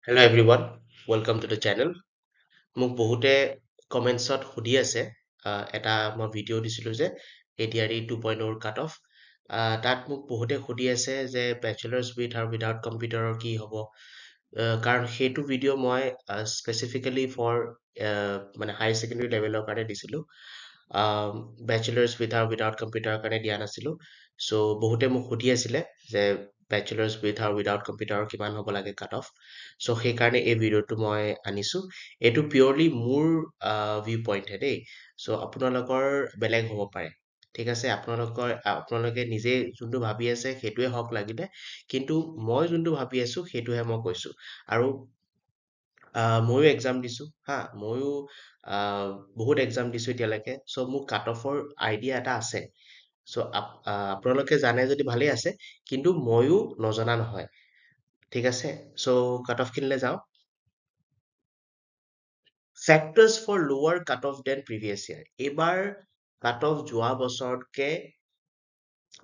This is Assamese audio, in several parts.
Hello everyone, welcome to the channel. মোক বহুতে কমেন্টছত সুধি আছে এটা মই ভিডিঅ' দিছিলোঁ যে ADRE 2.0 কাট অফ তাত মোক বহুতে সুধি আছে যে বেচেলাৰ্ছ উইথ আৰু উইদাউট কম্পিউটাৰৰ কি হ'ব কাৰণ সেইটো ভিডিঅ' মই স্পেচিফিকেলি ফৰ মানে হায়াৰ ছেকেণ্ডেৰী লেভেলৰ কাৰণে দিছিলোঁ বেচেলাৰ্ছ উইথ আৰু উইদাউট কম্পিউটাৰৰ কাৰণে দিয়া নাছিলোঁ চ' বহুতে মোক সুধি আছিলে যে বেচেলাৰ্ছ উইথ আৰু উইদাউট কম্পিউটাৰৰ কিমান হ'ব লাগে কাট অফ চ' সেইকাৰণে এই ভিডিঅ'টো মই আনিছোঁ এইটো পিয়ৰলি মোৰ ভিউ পইণ্টহে দেই চ' আপোনালোকৰ বেলেগ হ'ব পাৰে ঠিক আছে আপোনালোকে নিজে যোনটো ভাবি আছে সেইটোৱে হওক লাগিলে কিন্তু মই যোনটো ভাবি আছোঁ সেইটোহে মই কৈছোঁ আৰু ময়ো এক্সাম দিছোঁ হা ময়ো বহুত এক্সাম দিছোঁ এতিয়ালৈকে চ' মোক কাট অফৰ আইডিয়া এটা আছে চ' আপোনালোকে জানে যদি ভালেই আছে কিন্তু ময়ো নজনা নহয় ঠিক আছে চ' কাট অফখিনিলৈ যাওঁ factors for lower cut off than previous year এইবাৰ কাট অফ যোৱা বছৰতকে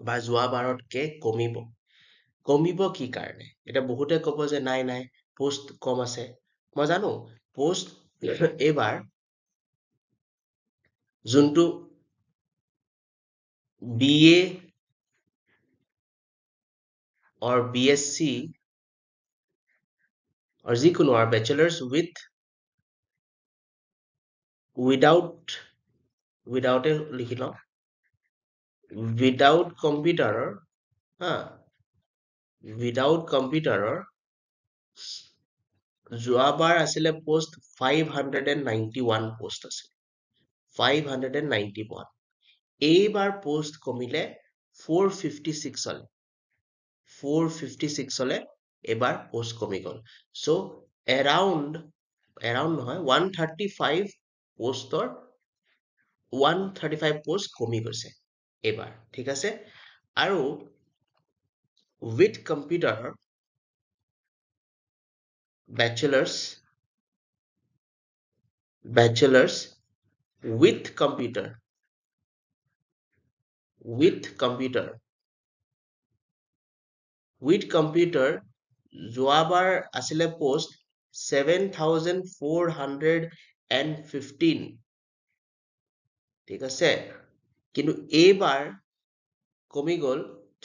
বা যোৱা বাৰতকে কমিব কি কাৰণে এতিয়া বহুতে ক'ব যে নাই পোষ্ট কম আছে মই জানো পোষ্ট এইবাৰ যোনটো BA or BSc or যিকোনো আৰু বেচেলাৰ্ছ উইদাউট উইদাউটে লিখি লওঁ উইদাউট কম্পিউটাৰৰ হা উইদাউট কম্পিউটাৰৰ যোৱাবাৰ আছিলে পোষ্ট 591 পোষ্ট আছিল 591 এইবাৰ পোষ্ট কমিলে 456 হলে 456 হলে এইবাৰ পোষ্ট কমি গল চ' এৰাউণ্ড নহয় 135 পোষ্টৰ 135 পোষ্ট কমি গৈছে এইবাৰ ঠিক আছে আৰু উইথ কম্পিউটাৰৰ বেচেলাৰ্ছ উইথ কম্পিউটাৰ যোৱাবাৰ আছিলে পোষ্ট 7,415 ঠিক আছে কিন্তু এইবাৰ কমি গ'ল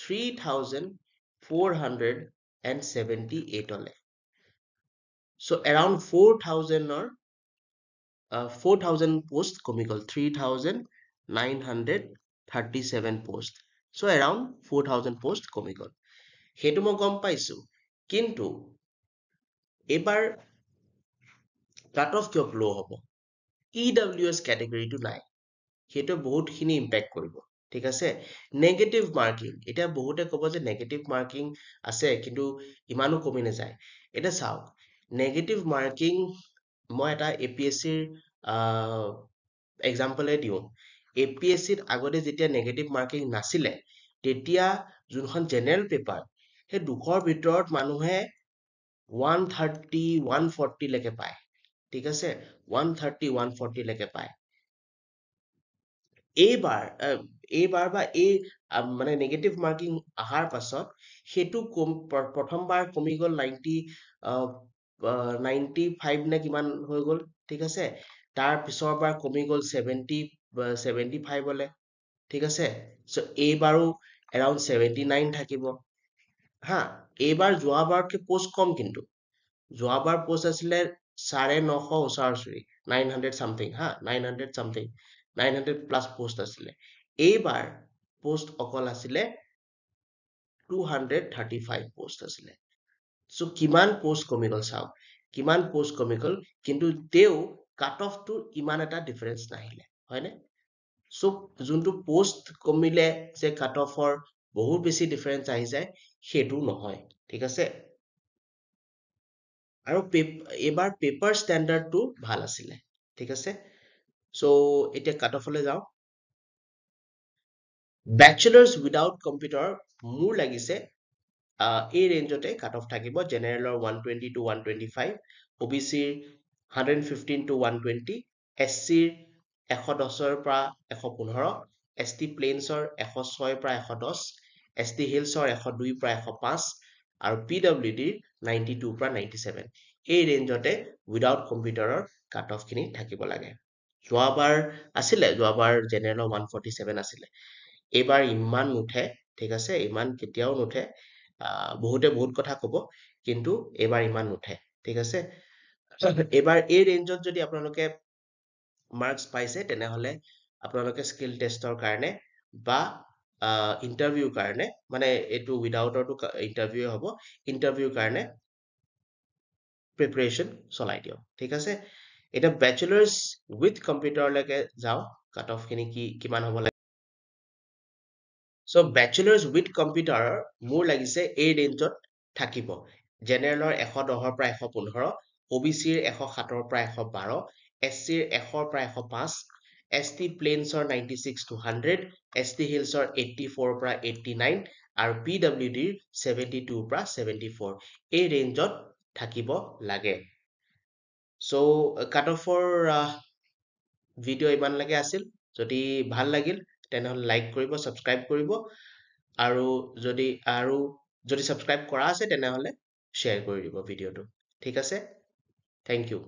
3,478 হলে চ' এৰাউণ্ড 4,000 পোষ্ট কমি গ'ল 3,937 পোষ্ট চ' এৰাউণ্ড 4,000 পোষ্ট কমি গ'ল সেইটো মই গম পাইছো কিন্তু এইবাৰ কাট অফ কিয় ল' হ'ব EWS কেটেগৰীটো নাই সেইটো বহুতখিনি ইম্পেক্ট কৰিব ঠিক আছে নেগেটিভ মাৰ্কিং এতিয়া বহুতে ক'ব যে নেগেটিভ মাৰ্কিং আছে কিন্তু ইমানো কমি নাযায় এতিয়া চাওক নেগেটিভ মাৰ্কিং মই এটা APSCৰ এক্সাম্পলে দিওঁ APSCত আগতে যেতিয়া নেগেটিভ মাৰ্কিং নাছিলে তেতিয়া যোনখন জেনেৰেল পেপাৰ সেই দুখৰ ভিতৰত মানুহে 130 140 লৈকে পায় ঠিক আছে 130 140 লৈকে পায় এইবাৰ বা এই মানে নেগেটিভ মাৰ্কিং অহাৰ পাছত সেইটো প্ৰথমবাৰ কমি গ'ল 95 নে কিমান হৈ গ'ল ঠিক আছে তাৰ পিছৰবাৰ কমি গ'ল 75 হলে ঠিক আছে চ' এইবাৰো এৰাউণ্ড 79 থাকিব হা এইবাৰ যোৱাবাৰতকে পোষ্ট কম কিন্তু যোৱাবাৰ পোষ্ট আছিলে 950 ওচৰা-ওচৰি 900 something হা 900 something 900 প্লাছ পোষ্ট আছিলে এইবাৰ পোষ্ট অকল আছিলে 235 পোষ্ট আছিলে চ' কিমান পোষ্ট কমি গ'ল চাওক কিমান পোষ্ট কমি গ'ল কিন্তু তেওঁ কাট অফটো ইমান এটা ডিফাৰেঞ্চ নাহিলে হয়নে চ' যোনটো পোষ্ট কমিলে যে কাট অফৰ বহুত বেছি ডিফাৰেঞ্চ আহি যায় সেইটো নহয় ঠিক আছে আৰু এইবাৰ পেপাৰ ষ্টেণ্ডাৰ্ডটো ভাল আছিলে ঠিক আছে চ' এতিয়া কাট অফলৈ যাওঁ বেচেলাৰ্ছ উইদাউট কম্পিউটাৰ মোৰ লাগিছে এই ৰেঞ্জতে কাট অফ থাকিব জেনেৰেলৰ 120 to 125 OBCৰ 115 to 120 SCৰ 110ৰ পৰা 115 ST প্লেইনছৰ 106 পৰা 110 ST হিলছৰ 102 পৰা 105 আৰু PWDৰ 92 পৰা 97 এই ৰেঞ্জতে উইদাউট কম্পিউটাৰৰ কাট অফ খিনি থাকিব লাগে যোৱাবাৰ জেনেৰেলৰ 147 আছিলে এইবাৰ ইমান নুঠে ঠিক আছে ইমান কেতিয়াও নুঠে বহুতে বহুত কথা কব কিন্তু এইবাৰ ইমান নুঠে ঠিক আছে এইবাৰ এই ৰেঞ্জত যদি আপোনালোকে মাৰ্কছ পাইছে তেনেহলে আপোনালোকে স্কিল টেষ্টৰ কাৰণে বা ইণ্টাৰভিউৰ কাৰণে মানে এইটো উইদাউটৰটো ইণ্টাৰভিউ হ'ব ইণ্টাৰভিউৰ কাৰণে প্ৰিপাৰেশ্যন চলাই দিয়ক ঠিক আছে এতিয়া বেচেলাৰ্ছ উইথ কম্পিউটাৰলৈকে যাওঁ কাট অফ খিনি কিমান হ'ব লাগে চ' বেচেলাৰ্ছ উইথ কম্পিউটাৰৰ মোৰ লাগিছে এই ৰেঞ্জত থাকিব জেনেৰেলৰ 110ৰ পৰা 115 OBCৰ 107ৰ পৰা 112 SCৰ 100ৰ পৰা 105 ST প্লেইনছৰ 96 to 100 ST হিলছৰ 84ৰ পৰা 89 আৰু PWDৰ 72ৰ পৰা 74 এই ৰেঞ্জত থাকিব লাগে চ' কাট অফৰ ভিডিঅ' ইমানলৈকে আছিল যদি ভাল লাগিল তেনেহ'লে লাইক কৰিব ছাবস্ক্ৰাইব কৰিব আৰু যদি ছাবস্ক্ৰাইব কৰা আছে তেনেহ'লে শ্বেয়াৰ কৰি দিব ভিডিঅ'টো ঠিক আছে থেংক ইউ